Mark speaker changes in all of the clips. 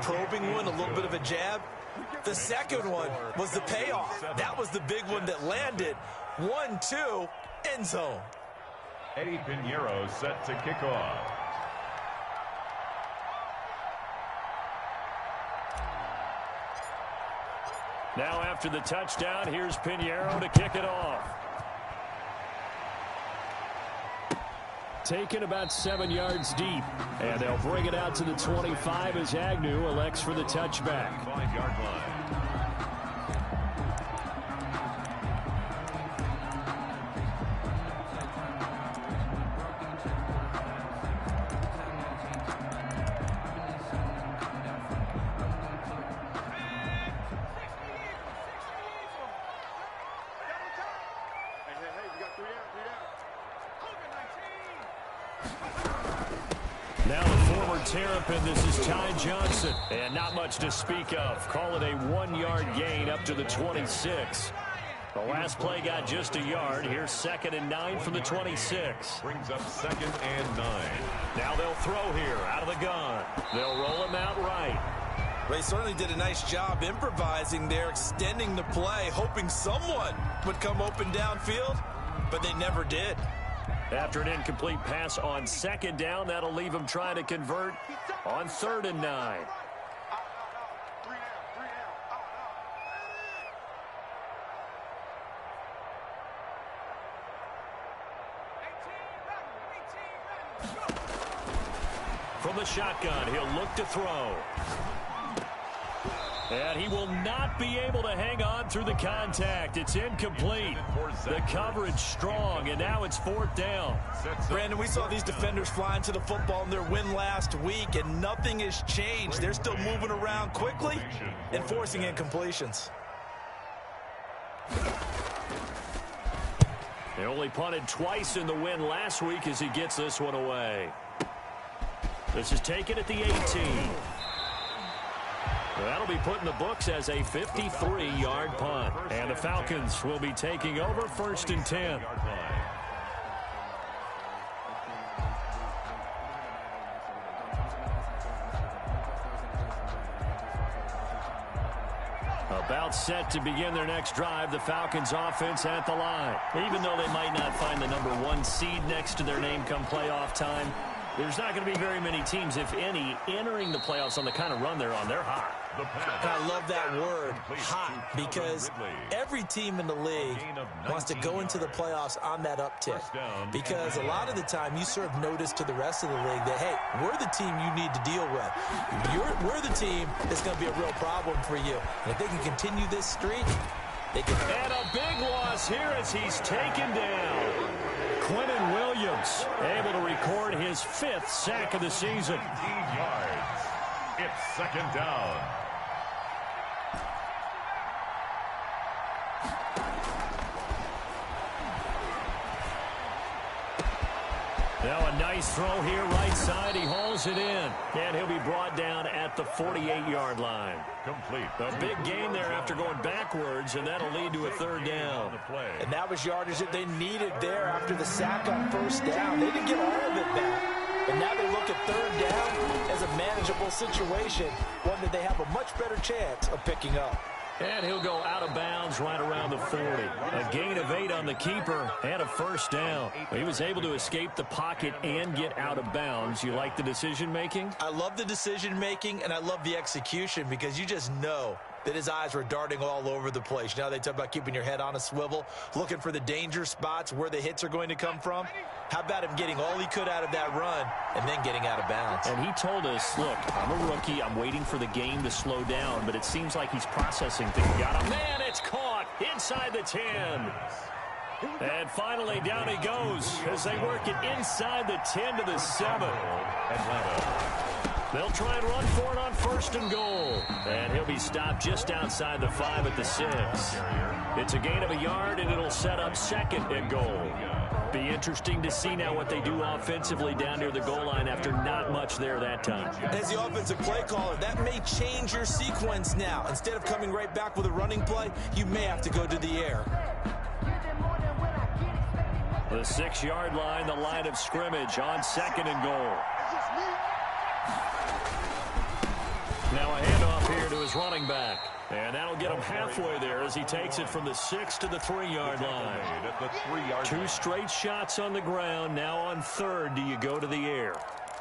Speaker 1: probing one, a little bit of a jab. The second one was the payoff. That was the big one that landed. 1-2, end zone.
Speaker 2: Eddie Pinheiro set to kick off.
Speaker 3: Now after the touchdown, here's Pinheiro to kick it off. Taken about 7 yards deep. And they'll bring it out to the 25 as Agnew elects for the touchback.
Speaker 2: 5-yard line.
Speaker 3: Now the former Terrapin, this is Ty Johnson. And not much to speak of. Call it a 1-yard gain up to the 26. The last play got just a yard. Here's 2nd and 9 from the 26.
Speaker 2: Brings up 2nd and 9.
Speaker 3: Now they'll throw here out of the gun. They'll roll him out right.
Speaker 1: They certainly did a nice job improvising there, extending the play, hoping someone would come open downfield, but they never did.
Speaker 3: After an incomplete pass on 2nd down, that'll leave him trying to convert on 3rd and 9. From the shotgun, he'll look to throw. And he will not be able to hang on through the contact. It's incomplete. The coverage strong, and now it's 4th down.
Speaker 1: Brandon, we saw these defenders flying to the football in their win last week, and nothing has changed. They're still moving around quickly and forcing incompletions.
Speaker 3: They only punted twice in the win last week as he gets this one away. This is taken at the 18. That'll be put in the books as a 53-yard punt. And the Falcons will be taking over 1st and 10. About set to begin their next drive, the Falcons offense at the line. Even though they might not find the #1 seed next to their name come playoff time, there's not going to be very many teams, if any, entering the playoffs on the kind of run they're on. They're hot.
Speaker 1: And I love that word, hot, because every team in the league wants to go into the playoffs on that uptick. Because a lot of the time you serve notice to the rest of the league that, hey, we're the team you need to deal with. We're the team that's going to be a real problem for you. And if they can continue this streak, they can.
Speaker 3: And a big loss here as he's taken down. Quinnen Williams able to record his 5th sack of the season.
Speaker 2: 15 yards. It's 2nd down.
Speaker 3: Now a nice throw here right side. He hauls it in. And he'll be brought down at the 48-yard line.
Speaker 2: Complete.
Speaker 3: A big gain there after going backwards, and that'll lead to a 3rd down.
Speaker 1: And that was yardage that they needed there after the sack on 1st down. They didn't get all of it back. And now they look at 3rd down as a manageable situation, one that they have a much better chance of picking up.
Speaker 3: And he'll go out of bounds right around the 40. A gain of 8 on the keeper and a 1st down. He was able to escape the pocket and get out of bounds. You like the decision-making?
Speaker 1: I love the decision-making, and I love the execution because you just know that his eyes were darting all over the place. Now they talk about keeping your head on a swivel, looking for the danger spots where the hits are going to come from. How about him getting all he could out of that run and then getting out of bounds?
Speaker 3: And he told us, look, I'm a rookie. I'm waiting for the game to slow down, but it seems like he's processing things. Got him. Man, it's caught inside the 10. And finally, down he goes as they work it inside the 10 to the 7. They'll try and run for it on 1st and goal. And he'll be stopped just outside the 5 at the 6. It's a gain of a yard, and it'll set up 2nd and goal. Be interesting to see now what they do offensively down near the goal line after not much there that time.
Speaker 1: As the offensive play caller, that may change your sequence now. Instead of coming right back with a running play, you may have to go to the air.
Speaker 3: The 6-yard line, the line of scrimmage on 2nd and goal. Now a handoff here to his running back. And that'll get him halfway there as he takes it from the 6 to the 3-yard line. Two straight shots on the ground. Now on third, do you go to the air?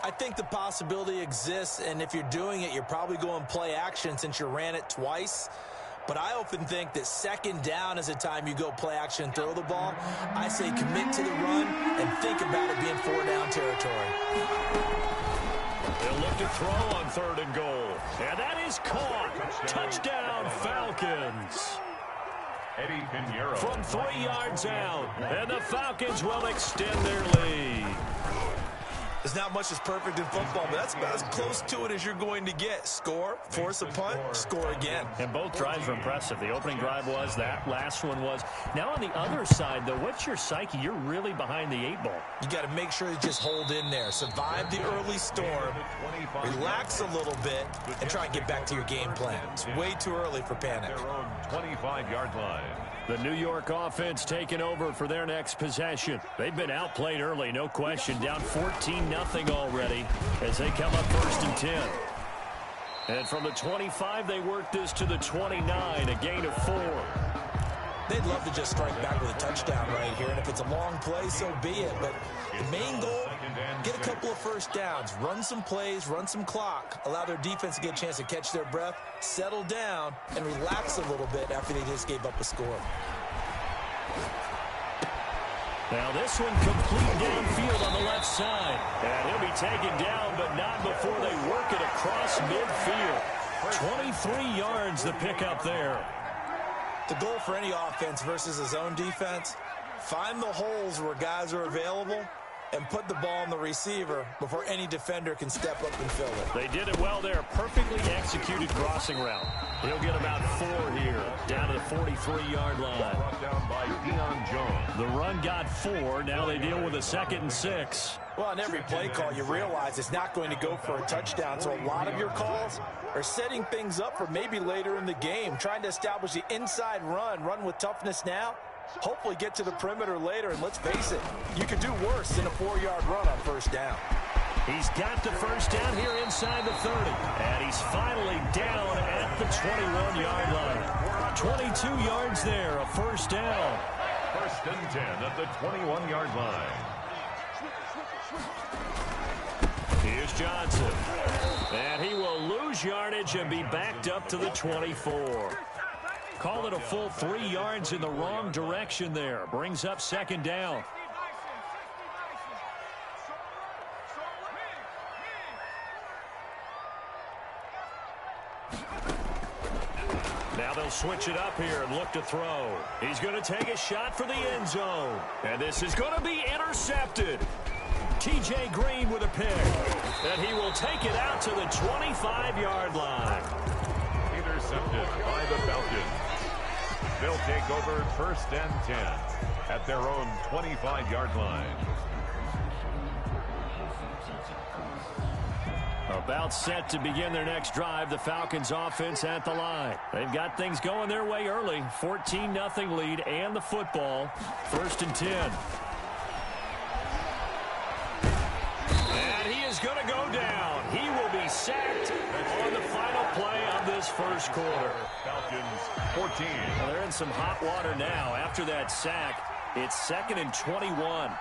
Speaker 1: I think the possibility exists, and if you're doing it, you're probably going play action since you ran it twice. But I often think that second down is a time you go play action and throw the ball. I say commit to the run and think about it being 4-down territory.
Speaker 3: They'll look to throw on third and goal. And that is caught. Touchdown, Falcons. From 3 yards out. And the Falcons will extend their lead.
Speaker 1: There's not much that's perfect in football, but that's about as close to it as you're going to get. Score, force a punt, score again.
Speaker 3: And both drives were impressive. The opening drive was, that last one was. Now on the other side, though, what's your psyche? You're really behind the 8 ball.
Speaker 1: You got to make sure you just hold in there. Survive the early storm, relax a little bit, and try and get back to your game plan. It's way too early for panic.
Speaker 2: Their own 25-yard line.
Speaker 3: The New York offense taking over for their next possession. They've been outplayed early, no question. Down 14-0 already as they come up 1st and 10. And from the 25, they work this to the 29, a gain of 4.
Speaker 1: They'd love to just strike back with a touchdown right here, and if it's a long play, so be it. But the main goal, get a couple of first downs, run some plays, run some clock, allow their defense to get a chance to catch their breath, settle down, and relax a little bit after they just gave up a score.
Speaker 3: Now this one complete downfield on the left side. And he'll be taken down, but not before they work it across midfield. 23 yards the pickup there.
Speaker 1: The goal for any offense versus a zone defense, find the holes where guys are available and put the ball on the receiver before any defender can step up and fill it.
Speaker 3: They did it well there. Perfectly executed crossing route. He'll get about 4 here, down to the 43-yard line.
Speaker 2: Brought down by Deion Jones.
Speaker 3: The run got 4. Now they deal with a 2nd and 6.
Speaker 1: Well, on every play call, you realize it's not going to go for a touchdown, so a lot of your calls are setting things up for maybe later in the game, trying to establish the inside run with toughness now, hopefully get to the perimeter later, and let's face it, you could do worse than a 4-yard run on first down.
Speaker 3: He's got the first down here inside the 30, and he's finally down at the 21-yard line. 22 yards there, a first down.
Speaker 2: 1st and 10 at the 21-yard line.
Speaker 3: Here's Johnson. And he will lose yardage and be backed up to the 24. Call it a full 3 yards in the wrong direction there. Brings up 2nd down. Now they'll switch it up here and look to throw. He's going to take a shot for the end zone. And this is going to be intercepted. T.J. Green with a pick. And he will take it out to the 25-yard line.
Speaker 2: Intercepted by the Falcons. They'll take over 1st and 10 at their own 25-yard line.
Speaker 3: About set to begin their next drive, the Falcons offense at the line. They've got things going their way early. 14-0 lead and the football. 1st and 10. And he is going to go down. He will be sacked on the final play of this first quarter.
Speaker 2: Falcons 14.
Speaker 3: Well, they're in some hot water now. After that sack, it's 2nd and 21.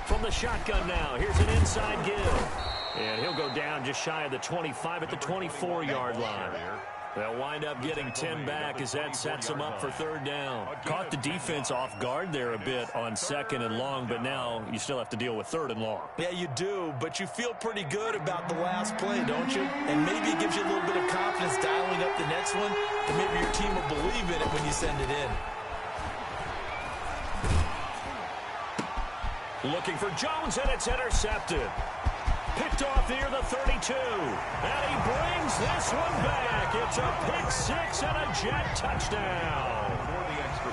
Speaker 3: From the shotgun now, here's an inside give. And he'll go down just shy of the 25 at the 24-yard line. They'll wind up getting 10 back as that sets them up for 3rd down. Caught the defense off guard there a bit on 2nd and long, but now you still have to deal with 3rd and long.
Speaker 1: Yeah, you do, but you feel pretty good about the last play, don't you? And maybe it gives you a little bit of confidence dialing up the next one, and maybe your team will believe in it when you send it in.
Speaker 3: Looking for Jones, and it's intercepted. Picked off near the 32. And he brings this one back. It's a pick 6 and a jet touchdown.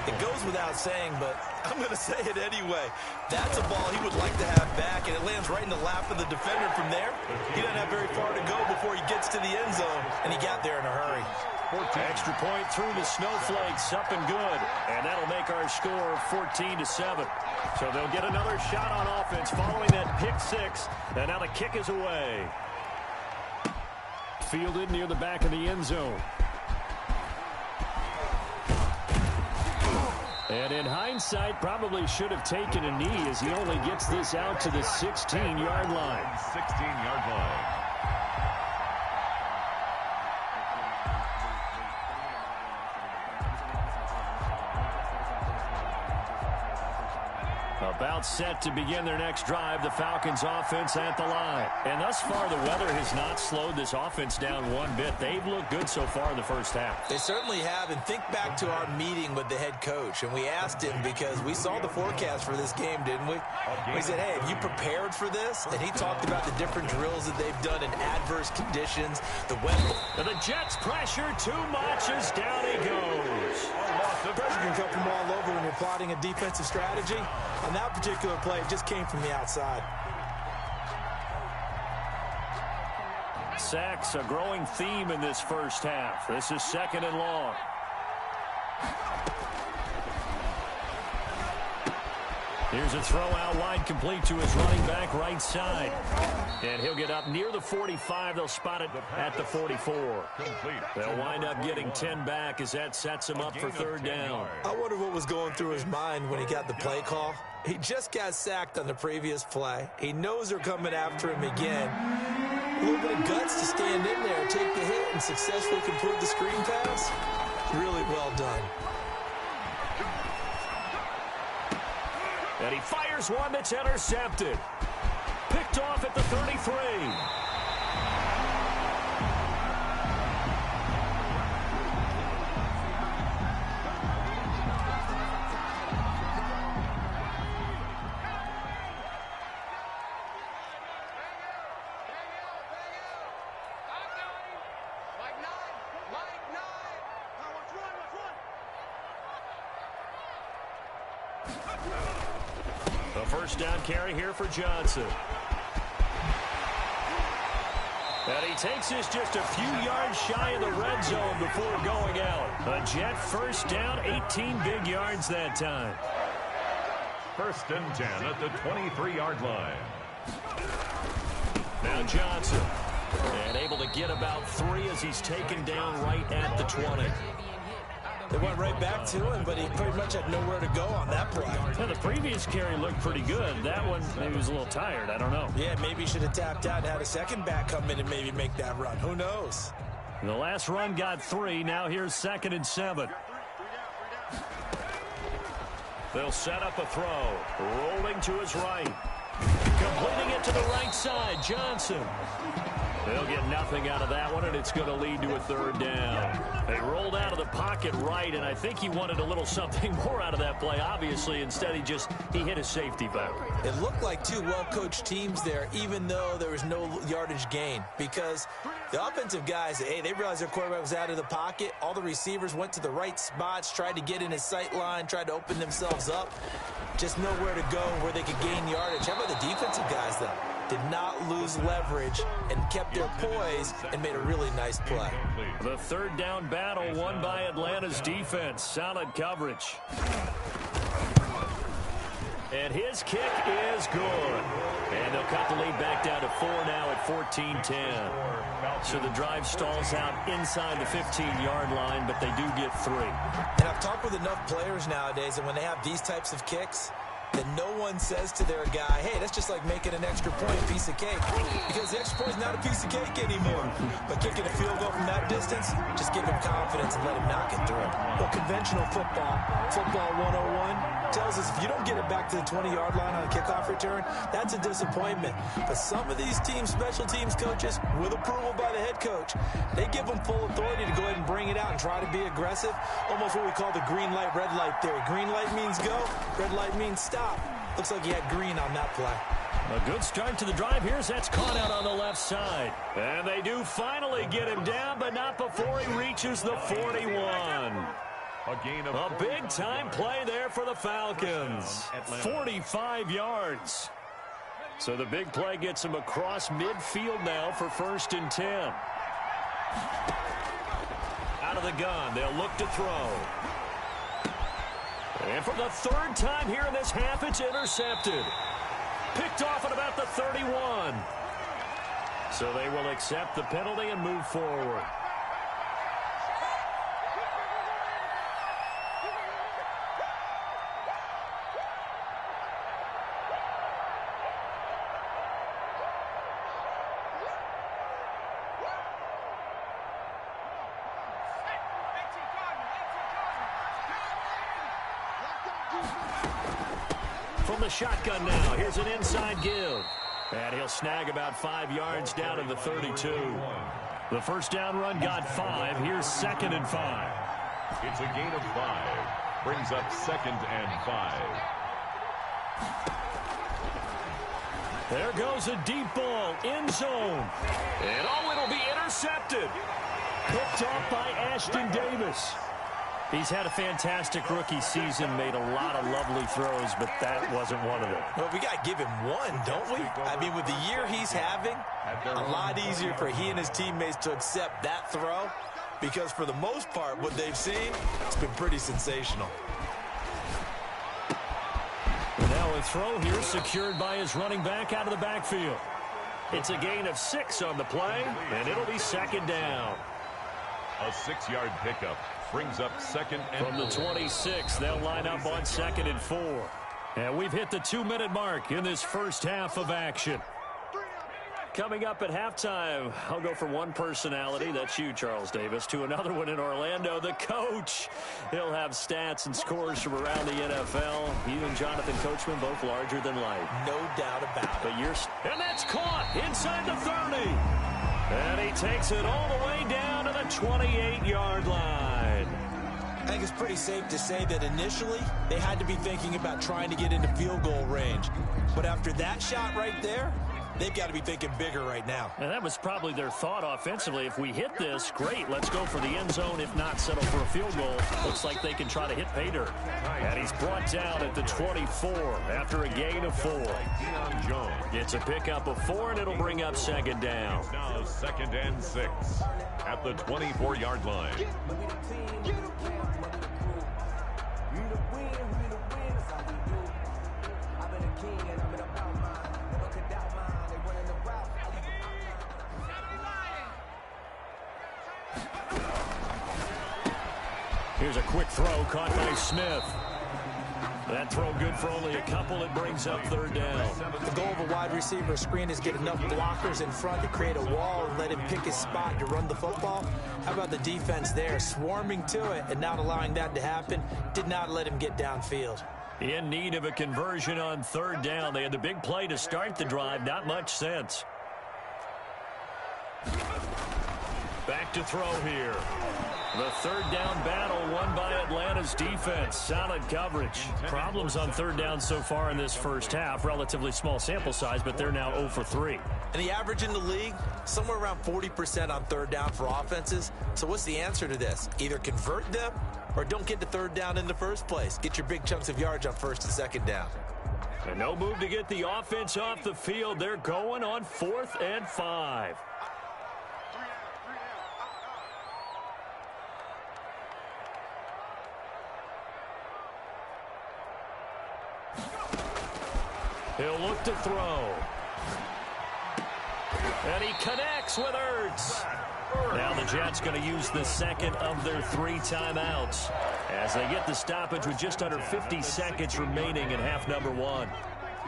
Speaker 1: It goes without saying, but I'm going to say it anyway. That's a ball he would like to have back, and it lands right in the lap of the defender from there. He doesn't have very far to go before he gets to the end zone, and he got there in a hurry.
Speaker 3: Extra point through the snowflakes, up and good. And that'll make our score 14-7. So they'll get another shot on offense following that pick 6. And now the kick is away. Fielded near the back of the end zone. And in hindsight, probably should have taken a knee as he only gets this out to the 16-yard line.
Speaker 2: 16-yard line.
Speaker 3: About set to begin their next drive, the Falcons offense at the line. And thus far, the weather has not slowed this offense down one bit. They've looked good so far in the first half.
Speaker 1: They certainly have, and think back to our meeting with the head coach, and we asked him because we saw the forecast for this game, didn't we? We said, hey, have you prepared for this? And he talked about the different drills that they've done in adverse conditions, the weather.
Speaker 3: And the Jets pressure too much as down he goes.
Speaker 1: The pressure can come from all over when you're plotting a defensive strategy. On that particular play, it just came from the outside.
Speaker 3: Sacks, a growing theme in this first half. This is 2nd and long. Here's a throw out wide, complete to his running back right side. And he'll get up near the 45. They'll spot it at the 44. They'll wind up getting 10 back as that sets him up for 3rd down.
Speaker 1: I wonder what was going through his mind when he got the play call. He just got sacked on the previous play. He knows they're coming after him again. A little bit of guts to stand in there, take the hit, and successfully complete the screen pass. Really well done.
Speaker 3: And he fires one that's intercepted. Picked off at the 33. A first down carry here for Johnson. And he takes this just a few yards shy of the red zone before going out. A Jet first down, 18 big yards that time.
Speaker 2: 1st and 10 at the 23-yard line.
Speaker 3: Now Johnson. And able to get about 3 as he's taken down right at the 20.
Speaker 1: They went right back to him, but he pretty much had nowhere to go on that play.
Speaker 3: Yeah, the previous carry looked pretty good. That one, maybe he was a little tired. I don't know.
Speaker 1: Yeah, maybe he should have tapped out and had a second back come in and maybe make that run. Who knows?
Speaker 3: The last run got 3. Now here's 2nd and 7. They'll set up a throw. Rolling to his right. Completing it to the right side. Johnson. They'll get nothing out of that one, and it's going to lead to a 3rd down. They rolled out of the pocket right, and I think he wanted a little something more out of that play, obviously. Instead, he hit his safety valve.
Speaker 1: It looked like 2 well-coached teams there, even though there was no yardage gain, because the offensive guys, hey, they realized their quarterback was out of the pocket. All the receivers went to the right spots, tried to get in his sight line, tried to open themselves up. Just nowhere to go where they could gain yardage. How about the defensive guys, though? Did not lose leverage and kept their poise and made a really nice play.
Speaker 3: The 3rd down battle won by Atlanta's defense. Solid coverage. And his kick is good. And they'll cut the lead back down to 4 now at 14-10. So the drive stalls out inside the 15-yard line, but they do get 3.
Speaker 1: And I've talked with enough players nowadays, and when they have these types of kicks, that no one says to their guy, hey, that's just like making an extra point piece of cake. Because the extra point is not a piece of cake anymore. But kicking a field goal from that distance, just give him confidence and let him knock it through. Well, conventional football 101, tells us if you don't get it back to the 20-yard line on a kickoff return, that's a disappointment. But some of these teams, special teams coaches, with approval by the head coach, they give them full authority to go ahead and bring it out and try to be aggressive. Almost what we call the green light, red light theory. Green light means go, red light means stop. Looks like he had green on that play.
Speaker 3: A good start to the drive here as that's caught out on the left side. And they do finally get him down, but not before he reaches the 41. A big-time play there for the Falcons. 45 yards. So the big play gets him across midfield now for 1st and 10. Out of the gun, they'll look to throw. And for the 3rd time here in this half, it's intercepted. Picked off at about the 31. So they will accept the penalty and move forward. From the shotgun now, here's an inside give. And he'll snag about 5 yards down in the 32. The first down run got 5. Here's 2nd and 5.
Speaker 2: It's a gain of 5. Brings up 2nd and 5.
Speaker 3: There goes a deep ball, end zone. And it'll be intercepted. Picked off by Ashton Davis. He's had a fantastic rookie season, made a lot of lovely throws, but that wasn't one of them.
Speaker 1: Well, we got to give him one, don't we? I mean, with the year he's having, a lot easier for he and his teammates to accept that throw, because for the most part, what they've seen, it's been pretty sensational.
Speaker 3: Now a throw here secured by his running back out of the backfield. It's a gain of 6 on the play, and it'll be 2nd down.
Speaker 2: A 6-yard pickup. Brings up 2nd and
Speaker 3: from the 26, they'll line up on 2nd and 4. And we've hit the 2-minute mark in this first half of action. Coming up at halftime, I'll go from one personality, that's you, Charles Davis, to another one in Orlando, the coach. He'll have stats and scores from around the NFL. You and Jonathan Coachman, both larger than life.
Speaker 1: No doubt about it.
Speaker 3: And that's caught inside the 30. And he takes it all the way down to the 28-yard line.
Speaker 1: I think it's pretty safe to say that initially they had to be thinking about trying to get into field goal range. But after that shot right there, they've got to be thinking bigger right now.
Speaker 3: And that was probably their thought offensively. If we hit this, great. Let's go for the end zone. If not, settle for a field goal. Looks like they can try to hit pay dirt. And he's brought down at the 24 after a gain of 4. It's a pickup of 4, and it'll bring up 2nd down.
Speaker 2: Now 2nd and 6 at the 24-yard line.
Speaker 3: Here's a quick throw caught by Smith. That throw good for only a couple. It brings up 3rd down.
Speaker 1: The goal of a wide receiver screen is get enough blockers in front to create a wall and let him pick his spot to run the football. How about the defense there, swarming to it and not allowing that to happen? Did not let him get downfield.
Speaker 3: In need of a conversion on 3rd down. They had the big play to start the drive. Not much sense. Back to throw here. The 3rd down battle won by Atlanta's defense. Solid coverage. Problems on 3rd down so far in this first half. Relatively small sample size, but they're now 0 for 3.
Speaker 1: And the average in the league, somewhere around 40% on 3rd down for offenses. So what's the answer to this? Either convert them or don't get to 3rd down in the first place. Get your big chunks of yards on 1st and 2nd down.
Speaker 3: And no move to get the offense off the field. They're going on 4th and 5. He'll look to throw. And he connects with Ertz. Now the Jets going to use the 2nd of their 3 timeouts as they get the stoppage with just under 50 seconds remaining in half number 1.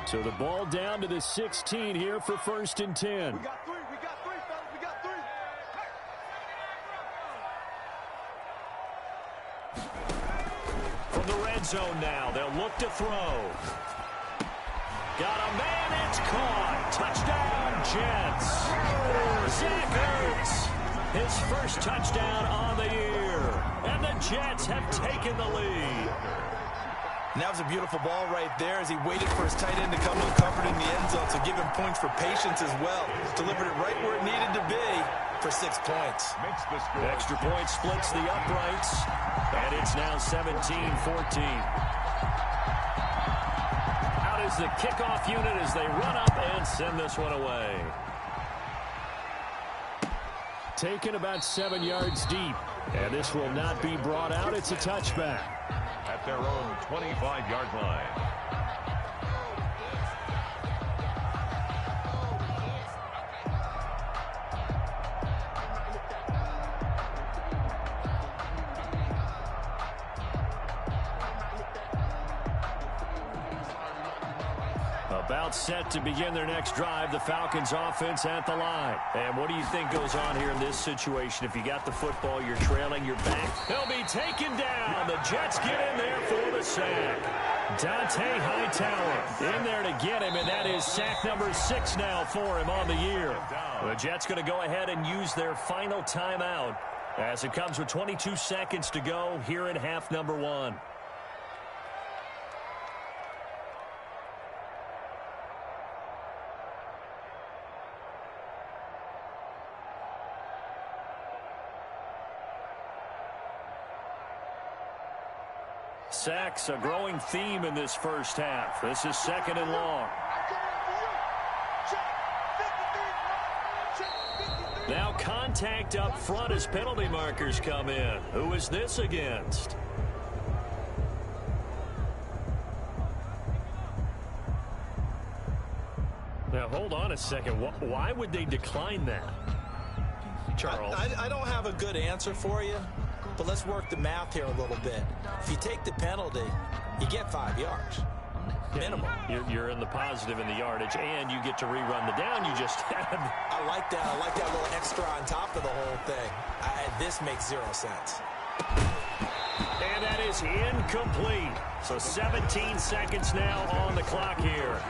Speaker 3: So the ball down to the 16 here for 1st and 10.
Speaker 4: We got 3, fellas. We got 3.
Speaker 3: From the red zone now, they'll look to throw. Got a man, it's caught. Touchdown, Jets. Zach Ertz, his first touchdown on the year. And the Jets have taken the lead.
Speaker 1: And that was a beautiful ball right there as he waited for his tight end to come uncovered in the end zone. So give him points for patience as well. Delivered it right where it needed to be for 6 points.
Speaker 3: Extra point splits the uprights. And it's now 17-14. Is the kickoff unit as they run up and send this one away. Taken about 7 yards deep. And this will not be brought out. It's a touchback.
Speaker 2: At their own 25-yard line.
Speaker 3: About set to begin their next drive, the Falcons offense at the line. And what do you think goes on here in this situation? If you got the football, you're trailing, you're back. They'll be taken down. The Jets get in there for the sack. Dante Hightower in there to get him, and that is sack number 6 now for him on the year. The Jets going to go ahead and use their final timeout as it comes with 22 seconds to go here in half number 1. Sacks, a growing theme in this first half. This is 2nd and long. Now contact up front as penalty markers come in. Who is this against? Now, hold on a second. Why would they decline that? Charles?
Speaker 1: I don't have a good answer for you. But let's work the math here a little bit. If you take the penalty, you get 5 yards. Minimum.
Speaker 3: You're in the positive in the yardage, and you get to rerun the down you just had.
Speaker 1: I like that. I like that little extra on top of the whole thing. This makes 0 sense.
Speaker 3: And that is incomplete. So 17 seconds now on the clock here.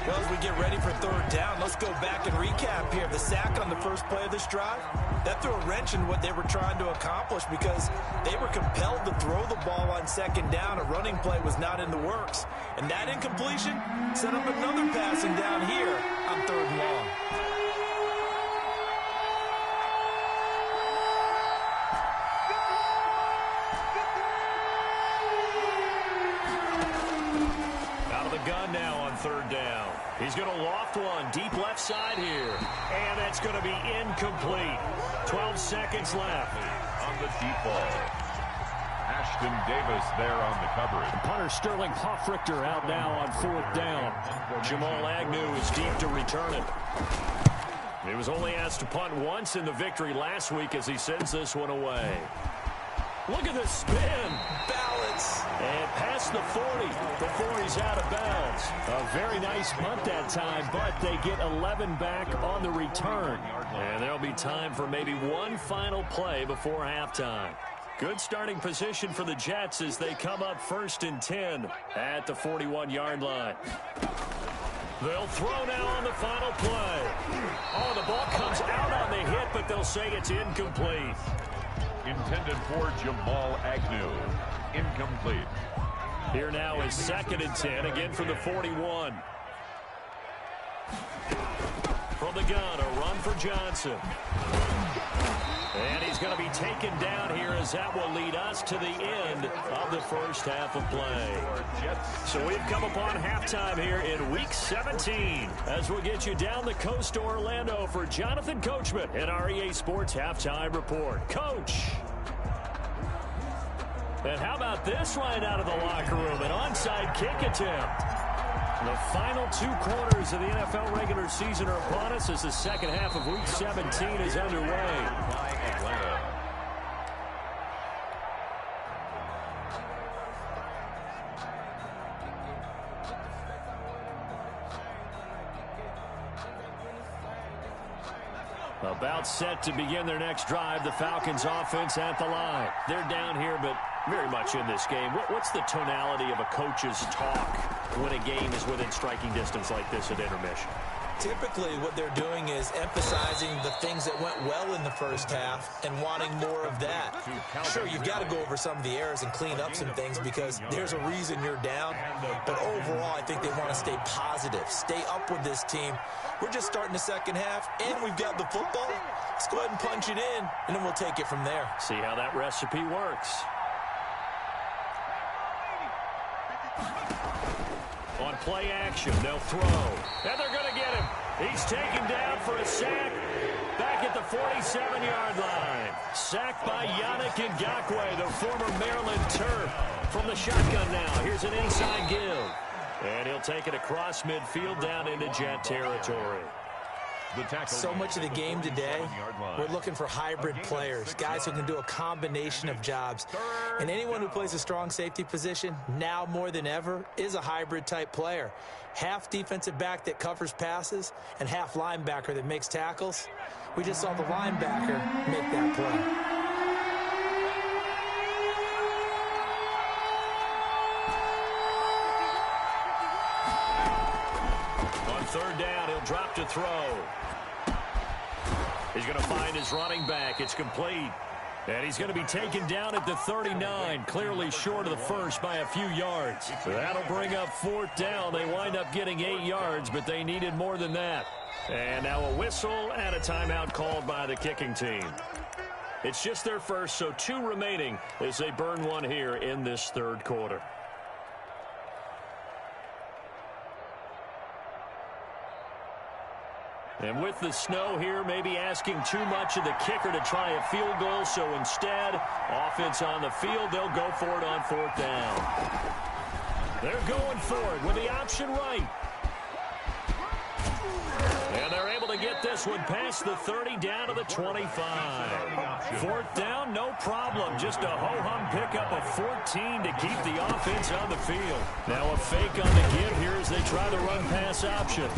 Speaker 1: Well, as we get ready for 3rd down, let's go back and recap here. The sack on the first play of this drive, that threw a wrench in what they were trying to accomplish because they were compelled to throw the ball on 2nd down. A running play was not in the works. And that incompletion set up another passing down here on 3rd and long.
Speaker 3: Gun now on 3rd down. He's going to loft one deep left side here. And that's going to be incomplete. 12 seconds left.
Speaker 2: On the deep ball. Ashton Davis there on the coverage.
Speaker 3: Punter Sterling Hoffrichter out now on 4th down. Jamal Agnew is deep to return it. He was only asked to punt once in the victory last week as he sends this one away. Look at the spin.
Speaker 1: Balance.
Speaker 3: And past the 40 before he's out of bounds. A very nice punt that time, but they get 11 back on the return. And there'll be time for maybe one final play before halftime. Good starting position for the Jets as they come up 1st and 10 at the 41-yard line. They'll throw now on the final play. Oh, the ball comes out on the hit, but they'll say it's incomplete.
Speaker 2: Intended for Jamal Agnew. Incomplete.
Speaker 3: Here now is 2nd and 10, again from the 41. From the gun, a run for Johnson. And he's going to be taken down here as that will lead us to the end of the first half of play. So we've come upon halftime here in Week 17 as we'll get you down the coast to Orlando for Jonathan Coachman in our EA Sports Halftime Report. Coach. And how about this right out of the locker room? An onside kick attempt. The final 2 quarters of the NFL regular season are upon us as the second half of Week 17 is underway. About set to begin their next drive, the Falcons offense at the line. They're down here, but very much in this game. What's the tonality of a coach's talk when a game is within striking distance like this at intermission?
Speaker 1: Typically, what they're doing is emphasizing the things that went well in the first half and wanting more of that. Sure, you've got to go over some of the errors and clean up some things because there's a reason you're down. But overall, I think they want to stay positive, stay up with this team. We're just starting the second half, and we've got the football. Let's go ahead and punch it in, and then we'll take it from there.
Speaker 3: See how that recipe works. On play action, they'll throw. And they're going to get him. He's taken down for a sack back at the 47-yard line. Sacked by Yannick Ngakoue, the former Maryland Terp. From the shotgun now, here's an inside give. And he'll take it across midfield down into Jet territory.
Speaker 1: So much of the game today, we're looking for hybrid players, guys who can do a combination of jobs. And anyone who plays a strong safety position, now more than ever, is a hybrid-type player. Half defensive back that covers passes and half linebacker that makes tackles. We just saw the linebacker make that play.
Speaker 3: Third down, he'll drop to throw. He's going to find his running back. It's complete. And he's going to be taken down at the 39, clearly short of the first by a few yards. So that'll bring up fourth down. They wind up getting 8 yards, but they needed more than that. And now a whistle and a timeout called by the kicking team. It's just their first, so 2 remaining as they burn one here in this third quarter. And with the snow here, maybe asking too much of the kicker to try a field goal. So instead, offense on the field, they'll go for it on fourth down. They're going for it with the option right. And they're able to get this one past the 30 down to the 25. Fourth down, no problem. Just a ho-hum pickup of 14 to keep the offense on the field. Now a fake on the give here as they try the run-pass option.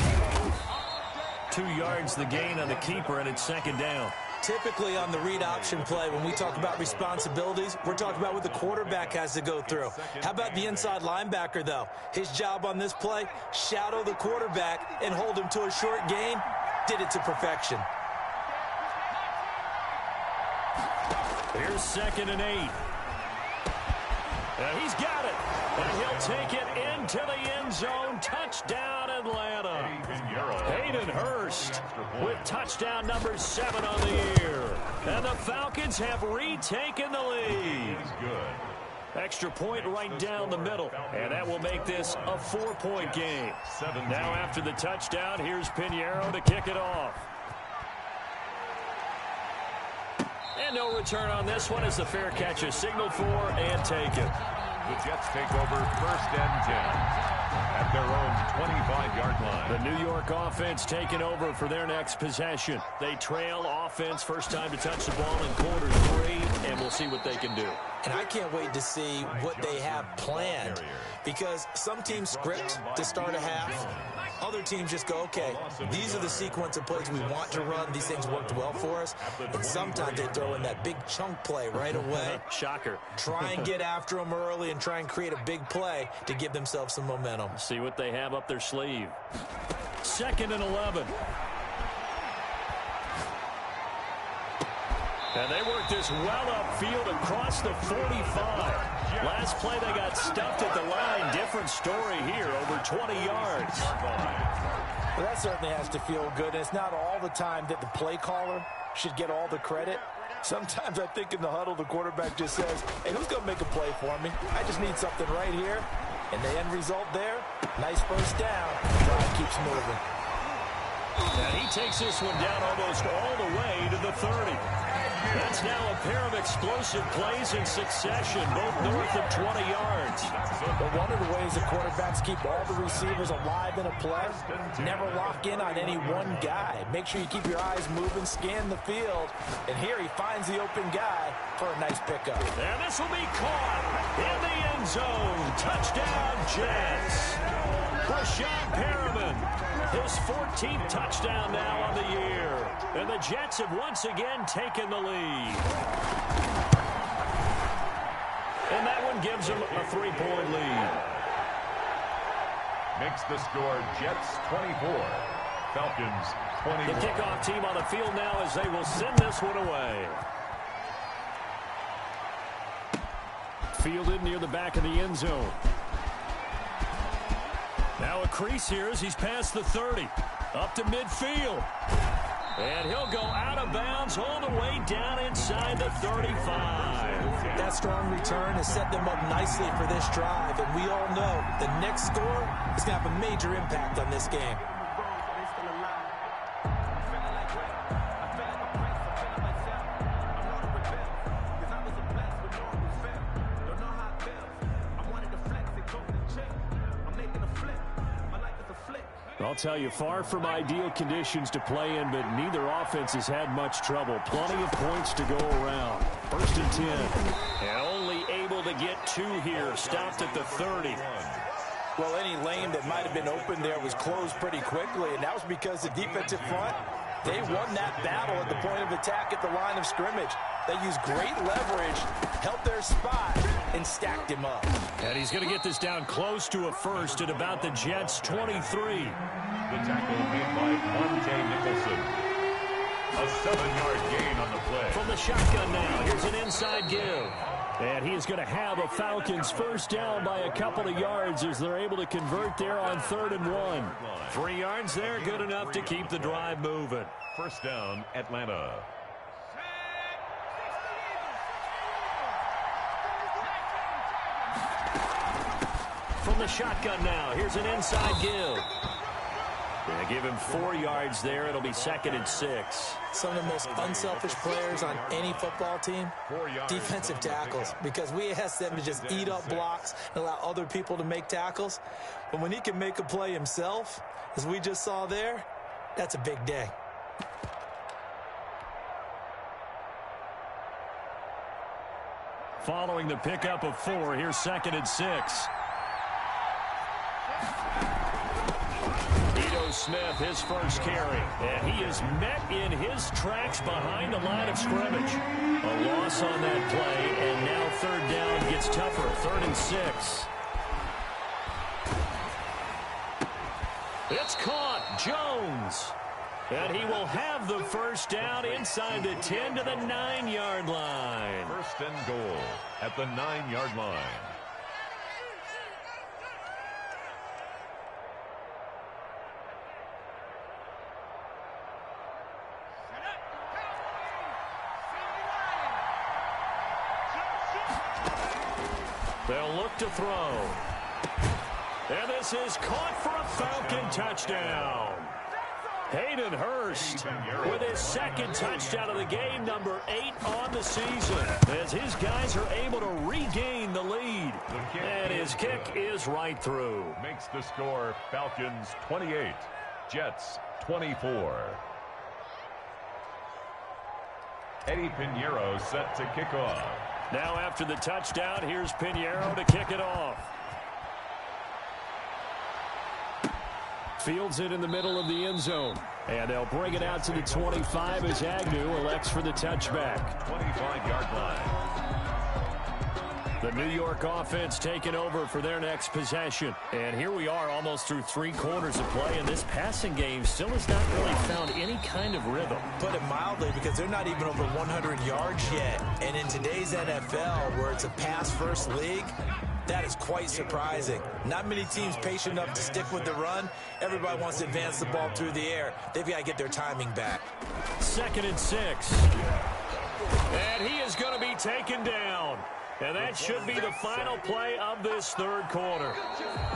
Speaker 3: 2 yards the gain on the keeper, and it's second down.
Speaker 1: Typically on the read option play, when we talk about responsibilities, we're talking about what the quarterback has to go through. How about the inside linebacker, though? His job on this play, shadow the quarterback and hold him to a short gain. Did it to perfection.
Speaker 3: Here's 2nd and 8. And he's got it. And he'll take it into the end zone. Touchdown, Atlanta. Hayden Hurst with touchdown number 7 on the year. And the Falcons have retaken the lead. Extra point right down the middle. And that will make this a 4-point game. Now after the touchdown, here's Pinheiro to kick it off. And no return on this one as the fair catch is signaled for and taken.
Speaker 2: The Jets take over 1st and 10 at their own 25-yard line.
Speaker 3: The New York offense taking over for their next possession. They trail offense, first time to touch the ball in quarter 3, and we'll see what they can do.
Speaker 1: And I can't wait to see what they have planned, because some teams script to start a half. Other teams just go, okay, these are the sequence of plays we want to run. These things worked well for us. And sometimes they throw in that big chunk play right away.
Speaker 3: Shocker.
Speaker 1: Try and get after them early and try and create a big play to give themselves some momentum.
Speaker 3: See what they have up their sleeve. 2nd and 11. And they work this well upfield across the 45. Last play they got stuffed at the line. Different story here, over 20 yards.
Speaker 1: Well, that certainly has to feel good. And it's not all the time that the play caller should get all the credit. Sometimes I think in the huddle, the quarterback just says, hey, who's going to make a play for me? I just need something right here. And the end result there, nice first down. Drive keeps moving.
Speaker 3: And he takes this one down almost all the way to the 30. That's now a pair of explosive plays in succession, both north of 20 yards.
Speaker 1: But one of the ways the quarterbacks keep all the receivers alive in a play, never lock in on any one guy. Make sure you keep your eyes moving, scan the field. And here he finds the open guy for a nice pickup.
Speaker 3: And this will be caught in the end zone. Touchdown, Jets. Brashad Perriman, his 14th touchdown now on the year. And the Jets have once again taken the lead. And that one gives them a 3-point lead.
Speaker 2: Makes the score Jets 24, Falcons 21.
Speaker 3: The kickoff team on the field now as they will send this one away. Fielded near the back of the end zone. Now a crease here as he's past the 30. Up to midfield. And he'll go out of bounds all the way down inside the 35.
Speaker 1: That strong return has set them up nicely for this drive. And we all know the next score is going to have a major impact on this game.
Speaker 3: I'll tell you, far from ideal conditions to play in, but neither offense has had much trouble. Plenty of points to go around. 1st and 10. And only able to get 2 here. Stopped at the 30.
Speaker 1: Well, any lane that might have been open there was closed pretty quickly, and that was because the defensive front, they won that battle at the point of attack at the line of scrimmage. They used great leverage, held their spot, and stacked him up.
Speaker 3: And he's going to get this down close to a first at about the Jets' 23.
Speaker 2: The tackle made by Monte Nicholson. A 7-yard gain on the play.
Speaker 3: From the shotgun now, here's an inside give. And he is going to have a Falcons first down by a couple of yards as they're able to convert there on 3rd and 1. 3 yards there, good enough to keep the drive moving.
Speaker 2: First down, Atlanta.
Speaker 3: From the shotgun now, here's an inside give. They give him 4 yards there. It'll be 2nd and 6.
Speaker 1: Some of the most unselfish players on any football team, defensive tackles, because we ask them to just eat up blocks and allow other people to make tackles. But when he can make a play himself, as we just saw there, that's a big day.
Speaker 3: Following the pickup of 4, here's 2nd and 6. Smith, his first carry, and he is met in his tracks behind the line of scrimmage. A loss on that play, and now 3rd down gets tougher. 3rd and 6. It's caught. Jones. And he will have the first down inside the 10 to the 9-yard line.
Speaker 2: 1st and goal at the 9-yard line.
Speaker 3: They'll look to throw. And this is caught for a Falcon touchdown. Hayden Hurst with his 2nd touchdown of the game, number 8 on the season, as his guys are able to regain the lead. And his kick is right through.
Speaker 2: Makes the score Falcons 28, Jets 24. Eddie Pinheiro set to kick off.
Speaker 3: Now after the touchdown, here's Pinheiro to kick it off. Fields it in the middle of the end zone. And they'll bring it out to the 25 as Agnew elects for the touchback.
Speaker 2: 25-yard line.
Speaker 3: The New York offense taking over for their next possession. And here we are almost through 3 quarters of play, and this passing game still has not really found any kind of rhythm.
Speaker 1: Put it mildly, because they're not even over 100 yards yet. And in today's NFL, where it's a pass-first league, that is quite surprising. Not many teams patient enough to stick with the run. Everybody wants to advance the ball through the air. They've got to get their timing back.
Speaker 3: 2nd and 6. And he is going to be taken down. And that should be the final play of this 3rd quarter.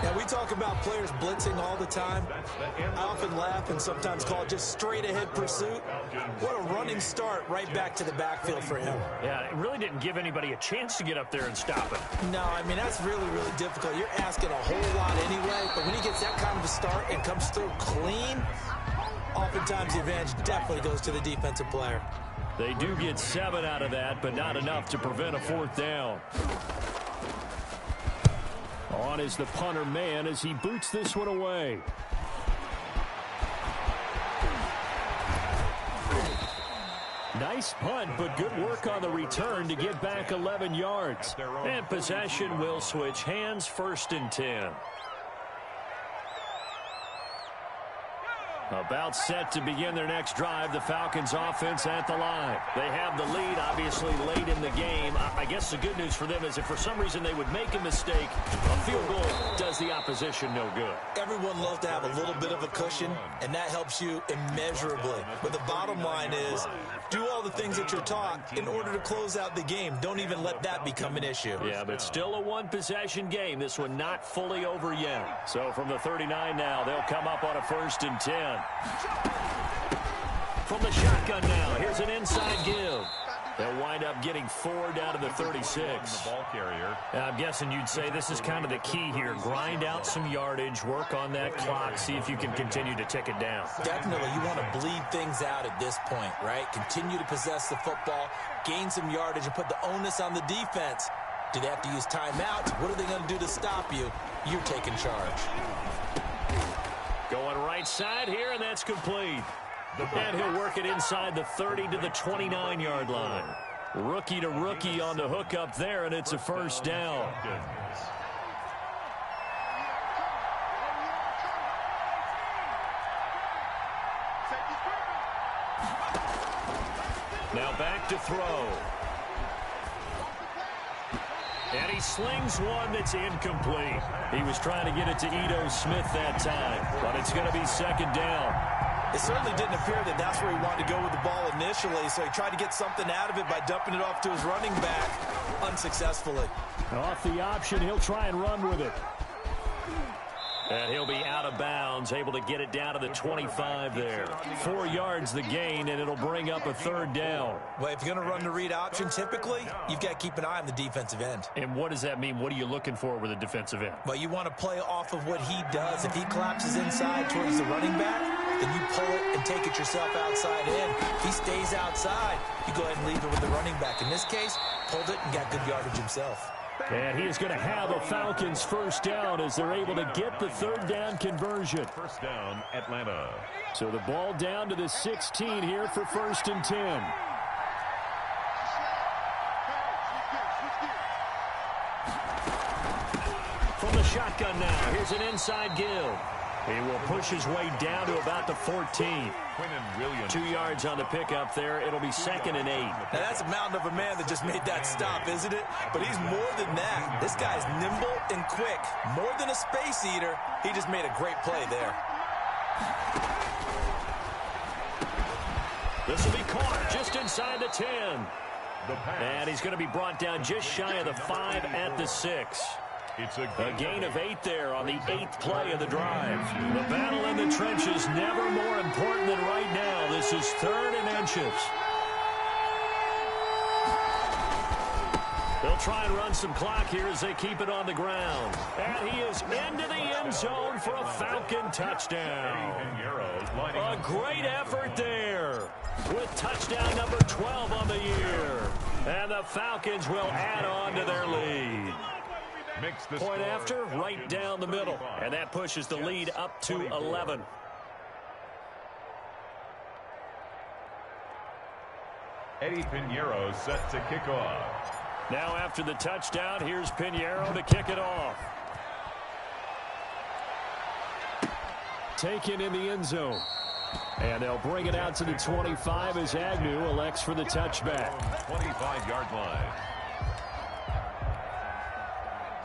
Speaker 1: Yeah, we talk about players blitzing all the time. I often laugh and sometimes call it just straight-ahead pursuit. What a running start right back to the backfield for him.
Speaker 3: Yeah, it really didn't give anybody a chance to get up there and stop it.
Speaker 1: No, I mean, that's really, really difficult. You're asking a whole lot anyway, but when he gets that kind of a start and comes through clean, oftentimes the advantage definitely goes to the defensive player.
Speaker 3: They do get 7 out of that, but not enough to prevent a 4th down. On is the punter man as he boots this one away. Nice punt, but good work on the return to get back 11 yards. And possession will switch hands. 1st and 10. About set to begin their next drive, the Falcons offense at the line. They have the lead, obviously, late in the game. I guess the good news for them is if for some reason they would make a mistake, a field goal does the opposition no good.
Speaker 1: Everyone loves to have a little bit of a cushion, and that helps you immeasurably. But the bottom line is, do all the things that you're taught in order to close out the game. Don't even let that become an issue.
Speaker 3: Yeah, but still a one-possession game. This one not fully over yet. So from the 39 now, they'll come up on a 1st and 10. From the shotgun now, here's an inside give. They'll wind up getting 4 down to the 36.
Speaker 2: The ball carrier.
Speaker 3: I'm guessing you'd say this is kind of the key here. Grind out some yardage, work on that clock, see if you can continue to tick it down.
Speaker 1: Definitely, you want to bleed things out at this point, right? Continue to possess the football, gain some yardage, and put the onus on the defense. Do they have to use timeouts? What are they going to do to stop you? You're taking charge.
Speaker 3: Going right side here, and that's complete. And he'll work it inside the 30 to the 29-yard line. Rookie to rookie on the hook up there, and it's a first down. Now back to throw. And he slings one that's incomplete. He was trying to get it to Ito Smith that time, but it's going to be second down.
Speaker 1: It certainly didn't appear that that's where he wanted to go with the ball initially, so he tried to get something out of it by dumping it off to his running back unsuccessfully.
Speaker 3: Off the option, he'll try and run with it. And he'll be out of bounds, able to get it down to the 25 there. 4 yards the gain, and it'll bring up a third down.
Speaker 1: Well, if you're going to run the read option, typically, you've got to keep an eye on the defensive end.
Speaker 3: And what does that mean? What are you looking for with a defensive end?
Speaker 1: Well, you want to play off of what he does. If he collapses inside towards the running back, then you pull it and take it yourself outside in. If he stays outside, you go ahead and leave it with the running back. In this case, pulled it and got good yardage himself.
Speaker 3: And he is going to have a Falcons first down as they're able to get the third down conversion.
Speaker 2: First down, Atlanta.
Speaker 3: So the ball down to the 16 here for 1st and 10. From the shotgun now, here's an inside give. He will push his way down to about the 14. 2 yards on the pickup there. It'll be 2nd and 8.
Speaker 1: Now, that's a mountain of a man that just made that stop, isn't it? But he's more than that. This guy's nimble and quick. More than a space eater, he just made a great play there.
Speaker 3: This will be caught just inside the 10. And he's going to be brought down just shy of the 5 at the 6.
Speaker 2: It's a
Speaker 3: gain of 8 there on the 8th play of the drive. The battle in the trenches never more important than right now. This is 3rd and inches. They'll try and run some clock here as they keep it on the ground. And he is into the end zone for a Falcon touchdown. A great effort there with touchdown number 12 on the year. And the Falcons will add on to their lead. Point after, right down the middle. And that pushes the lead up to 11.
Speaker 2: Eddie Pinheiro set to kick off.
Speaker 3: Now after the touchdown, here's Pinheiro to kick it off. Taken in the end zone. And they'll bring it out to the 25 as Agnew elects for the touchback.
Speaker 2: 25-yard line.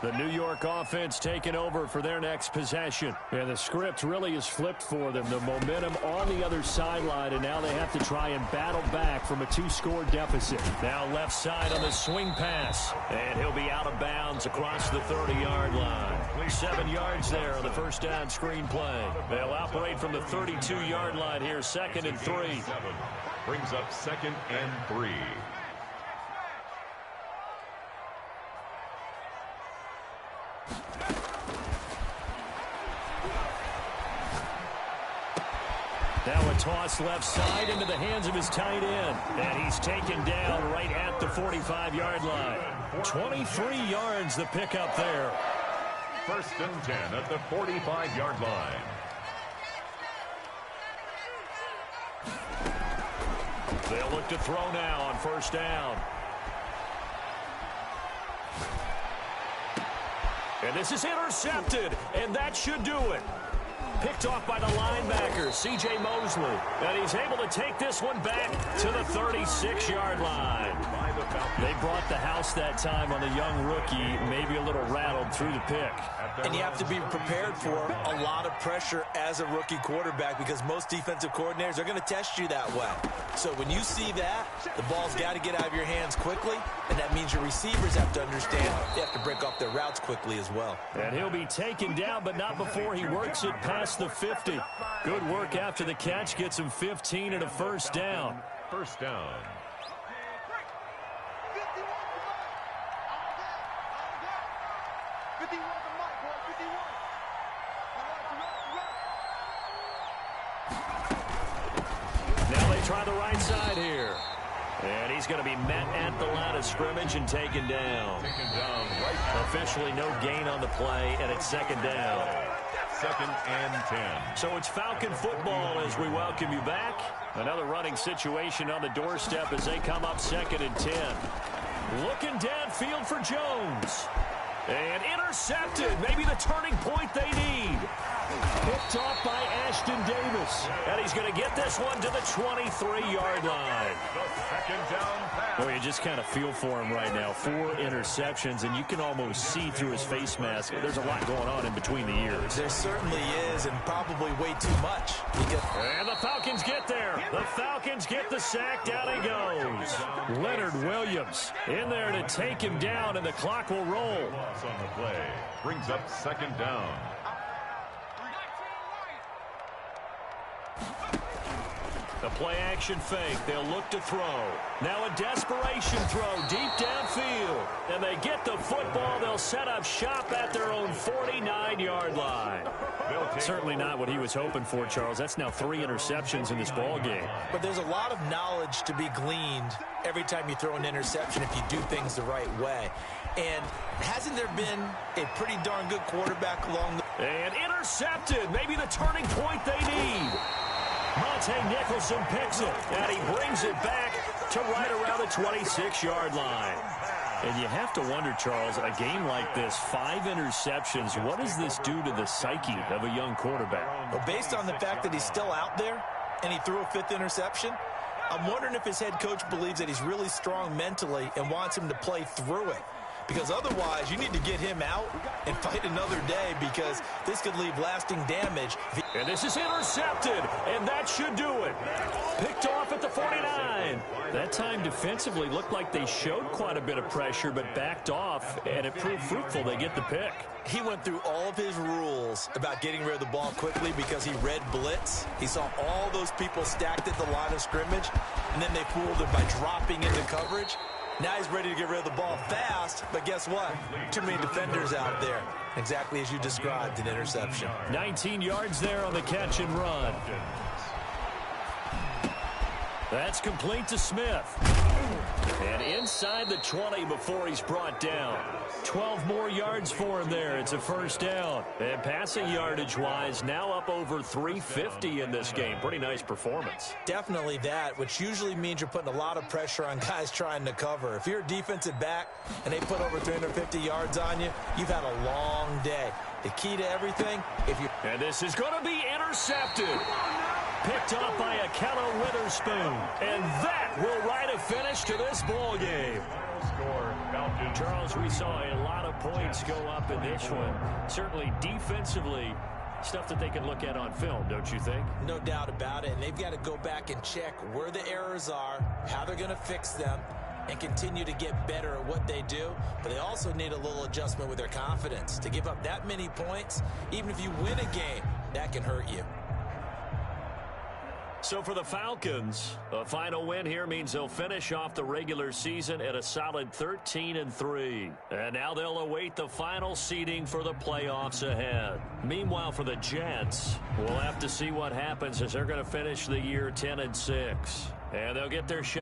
Speaker 3: The New York offense taking over for their next possession. And the script really is flipped for them. The momentum on the other sideline, and now they have to try and battle back from a 2-score deficit. Now left side on the swing pass. And he'll be out of bounds across the 30-yard line. 7 yards there on the first down screen play. They'll operate from the 32-yard line here, 2nd and 3.
Speaker 2: Brings up 2nd and 3.
Speaker 3: Now a toss left side into the hands of his tight end. And he's taken down right at the 45-yard line. 23 yards the pickup there.
Speaker 2: 1st and 10 at the 45-yard line.
Speaker 3: They'll look to throw now on 1st down. And this is intercepted, and that should do it. Picked off by the linebacker, C.J. Mosley. And he's able to take this one back to the 36-yard line. They brought the house that time on the young rookie, maybe a little rattled through the pick.
Speaker 1: And you have to be prepared for a lot of pressure as a rookie quarterback because most defensive coordinators are going to test you that way. So when you see that, the ball's got to get out of your hands quickly, and that means your receivers have to understand they have to break off their routes quickly as well.
Speaker 3: And he'll be taken down, but not before he works it past the 50. Good work after the catch, gets him 15 and a first down.
Speaker 2: First down.
Speaker 4: 51's a mic, boy. 51.
Speaker 3: Now they try the right side here. And he's going to be met at the line of scrimmage and taken down. Officially no gain on the play, and it's second down.
Speaker 2: 2nd and 10.
Speaker 3: So it's Falcon football as we welcome you back. Another running situation on the doorstep as they come up 2nd and 10. Looking downfield for Jones. And intercepted. Maybe the turning point they need. Picked off by Ashton Davis. And he's going to get this one to the 23-yard line.
Speaker 2: The 2nd down pass.
Speaker 3: Well, you just kind of feel for him right now. 4 interceptions, and you can almost see through his face mask. There's a lot going on in between the ears.
Speaker 1: There certainly is, and probably way too much.
Speaker 3: And the Falcons get there. The Falcons get the sack. Down he goes. Leonard Williams in there to take him down, and the clock will roll.
Speaker 2: Loss on the play brings up 2nd down.
Speaker 3: The play-action fake. They'll look to throw. Now a desperation throw deep downfield. And they get the football. They'll set up shop at their own 49-yard line. Certainly not what he was hoping for, Charles. That's now 3 interceptions in this ball game.
Speaker 1: But there's a lot of knowledge to be gleaned every time you throw an interception if you do things the right way. And hasn't there been a pretty darn good quarterback along the...
Speaker 3: And intercepted. Maybe the turning point they need. Monte Nicholson picks it, and he brings it back to right around the 26-yard line. And you have to wonder, Charles, a game like this, 5 interceptions, what does this do to the psyche of a young quarterback?
Speaker 1: Well, based on the fact that he's still out there and he threw a 5th interception, I'm wondering if his head coach believes that he's really strong mentally and wants him to play through it. Because otherwise, you need to get him out and fight another day, because this could leave lasting damage.
Speaker 3: And this is intercepted, and that should do it. Picked off at the 49. That time defensively looked like they showed quite a bit of pressure, but backed off, and it proved fruitful. They get the pick.
Speaker 1: He went through all of his rules about getting rid of the ball quickly because he read blitz. He saw all those people stacked at the line of scrimmage, and then they fooled him by dropping into coverage. Now he's ready to get rid of the ball fast, but guess what? Too many defenders out there. Exactly as you described, an interception.
Speaker 3: 19 yards there on the catch and run. That's complete to Smith. And inside the 20 before he's brought down. 12 more yards for him there. It's a first down. And passing yardage-wise, now up over 350 in this game. Pretty nice performance.
Speaker 1: Definitely that, which usually means you're putting a lot of pressure on guys trying to cover. If you're a defensive back and they put over 350 yards on you, you've had a long day. The key to everything,
Speaker 3: And this is going to be intercepted. Picked off by Akello Witherspoon. And that will write a finish to this ball game. Charles, we saw a lot of points go up in this one. Certainly defensively, stuff that they can look at on film, don't you think?
Speaker 1: no doubt about it. And they've got to go back and check where the errors are, how they're going to fix them, and continue to get better at what they do. But they also need a little adjustment with their confidence. To give up that many points, even if you win a game, that can hurt you.
Speaker 3: So for the Falcons, a final win here means they'll finish off the regular season at a solid 13-3. And now they'll await the final seeding for the playoffs ahead. Meanwhile, for the Jets, we'll have to see what happens as they're going to finish the year 10-6. And they'll get their shot